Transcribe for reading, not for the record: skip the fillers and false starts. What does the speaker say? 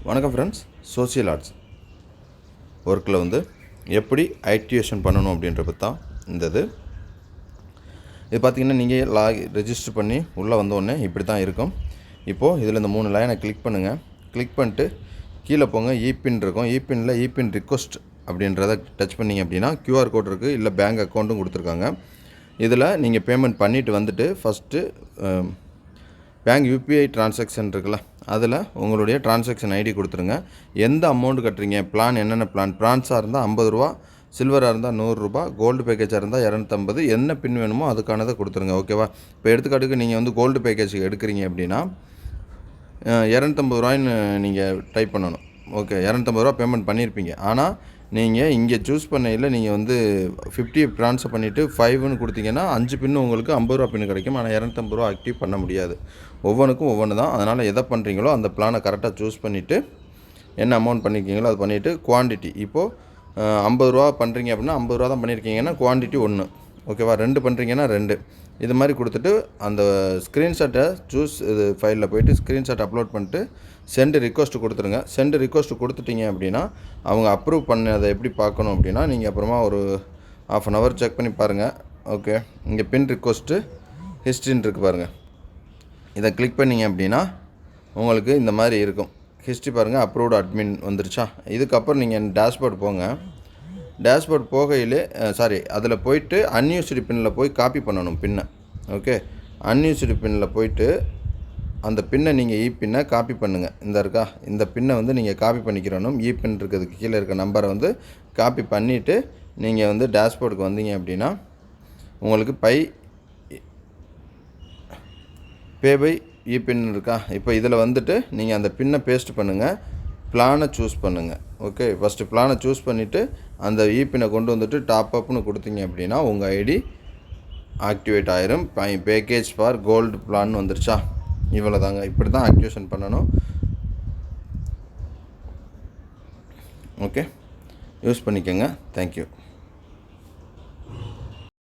வணக்கம் friends. Social arts ஒர்க்கில் வந்து எப்படி ஆக்டிவேஷன் பண்ணணும் அப்படின்றப்ப தான் இது பார்த்திங்கன்னா நீங்கள் ரெஜிஸ்டர் பண்ணி உள்ளே வந்தோடனே இப்படி தான் இருக்கும். இப்போது இதில் இந்த 3 லைனை கிளிக் பண்ணுங்கள். கிளிக் பண்ணிட்டு கீழே போங்க. இபின் இருக்கும். இபின் ரிக்வெஸ்ட் அப்படின்றத டச் பண்ணிங்க அப்படின்னா QR கோட் இருக்குது, இல்லை பேங்க் அக்கௌண்ட்டும் கொடுத்துருக்காங்க. இதில் நீங்கள் பேமெண்ட் பண்ணிவிட்டு வந்துட்டு ஃபஸ்ட்டு பேங்க் UPI டிரான்சாக்ஷன் இருக்குல்ல, அதில் உங்களுடைய டிரான்சாக்ஷன் ஐடி கொடுத்துருங்க. எந்த அமௌண்ட் கட்டுறீங்க, பிளான் என்னென்ன பிளான்ஸாக இருந்தால் 50 ரூபா, சில்வராக இருந்தால் 100 ரூபா, கோல்டு பேக்கேஜாக இருந்தால் 250, என்ன பின் வேணுமோ அதுக்கானதை கொடுத்துருங்க. ஓகேவா? இப்போ எடுத்துக்காட்டுக்கு நீங்கள் வந்து கோல்டு பேக்கேஜ் எடுக்கிறீங்க அப்படின்னா 250 ரூபாய்ன்னு நீங்கள் டைப் பண்ணணும். ஓகே, 250 ரூபா பேமெண்ட் பண்ணியிருப்பீங்க. ஆனால் நீங்கள் இங்கே சூஸ் பண்ணையில் நீங்கள் வந்து 50 ட்ரான்ஸ்ஃபர் பண்ணிவிட்டு 5ன்னு கொடுத்தீங்கன்னா 5 பின்னு உங்களுக்கு 50 ரூபா பின்னு கிடைக்கும். ஆனால் 250 ரூபா ஆக்டிவ் பண்ண முடியாது. ஒவ்வொன்றுக்கும் ஒவ்வொன்று தான். அதனால் எதை பண்ணுறீங்களோ அந்த பிளானை கரெக்டாக சூஸ் பண்ணிவிட்டு என்ன அமௌண்ட் பண்ணியிருக்கீங்களோ அது பண்ணிவிட்டு குவான்டிட்டி இப்போது 50 ரூபா பண்ணுறீங்க அப்படின்னா 50 ரூபா தான் பண்ணியிருக்கீங்கன்னா குவான்டிட்டி 1. ஓகேவா? 2 பண்ணுறீங்கன்னா 2. இது மாதிரி கொடுத்துட்டு அந்த ஸ்க்ரீன்ஷாட்டை இது ஃபைலில் போய்ட்டு ஸ்க்ரீன்ஷாட் அப்லோட் பண்ணிட்டு சென்ட் ரிக்வெஸ்ட் கொடுத்துருங்க. சென்ட் ரிக்வெஸ்ட் கொடுத்துட்டீங்க அப்படின்னா அவங்க அப்ரூவ் பண்ணதை எப்படி பார்க்கணும் அப்படின்னா நீங்கள் அப்புறமா ஒரு ½ அன் ஹவர் செக் பண்ணி பாருங்கள். ஓகே, இங்கே பின் ரிக்வெஸ்ட்டு ஹிஸ்ட்ரின்னு இருக்குது பாருங்கள். இதை கிளிக் பண்ணிங்க அப்படின்னா உங்களுக்கு இந்த மாதிரி இருக்கும். ஹிஸ்ட்ரி பாருங்கள், அப்ரூவ்டு அட்மின் வந்துருச்சா. இதுக்கப்புறம் நீங்கள் டேஷ்போர்ட் போங்க. டேஷ்போர்ட் போகையிலே அதில் போய்ட்டு அன்யூஸ்டு பின்னில் போய் காப்பி பண்ணணும் பின்னை. ஓகே, அன்யூஸ்டு பின்னில் போய்ட்டு அந்த பின்னை நீங்கள் பின்னை காப்பி பண்ணுங்கள். இந்த பின்னை வந்து நீங்கள் காப்பி பண்ணிக்கிறணும். பின் இருக்கிறதுக்கு கீழே இருக்க நம்பரை வந்து காப்பி பண்ணிவிட்டு நீங்கள் வந்து டேஷ்போர்டுக்கு வந்தீங்க அப்படின்னா உங்களுக்கு பே பை பின் இருக்கா. இப்போ இதில் வந்துட்டு நீங்கள் அந்த பின்னை பேஸ்ட் பண்ணுங்கள், பிளானை சூஸ் பண்ணுங்கள். ஓகே, ஃபஸ்ட்டு பிளானை சூஸ் பண்ணிவிட்டு அந்த பின்னை கொண்டு வந்துட்டு டாப் அப்னு கொடுத்தீங்க அப்படின்னா உங்கள் ஐடி ஆக்டிவேட் ஆயிரும். பேக்கேஜ் ஃபார் கோல்டு பிளான் வந்துருச்சா. இவ்வளோ தாங்க. இப்படி தான் ஆக்டிவேஷன் பண்ணணும். ஓகே, யூஸ் பண்ணிக்கோங்க. தேங்க்யூ.